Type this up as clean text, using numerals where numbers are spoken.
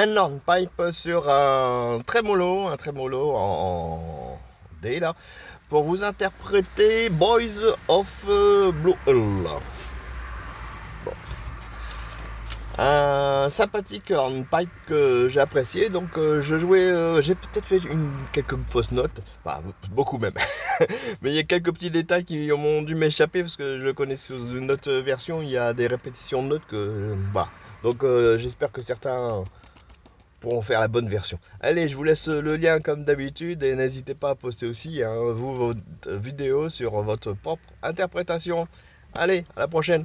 un hornpipe sur un trémolo en D là, pour vous interpréter Boys of Blue Hole. Bon. Un sympathique hornpipe que j'ai apprécié, donc je jouais, j'ai peut-être fait quelques fausses notes, enfin beaucoup même, mais il y a quelques petits détails qui m'ont dû m'échapper parce que je le connais sous une autre version, il y a des répétitions de notes que, voilà. Donc j'espère que certains pourront faire la bonne version. Allez, je vous laisse le lien comme d'habitude et n'hésitez pas à poster aussi hein, vos vidéos sur votre propre interprétation. Allez, à la prochaine.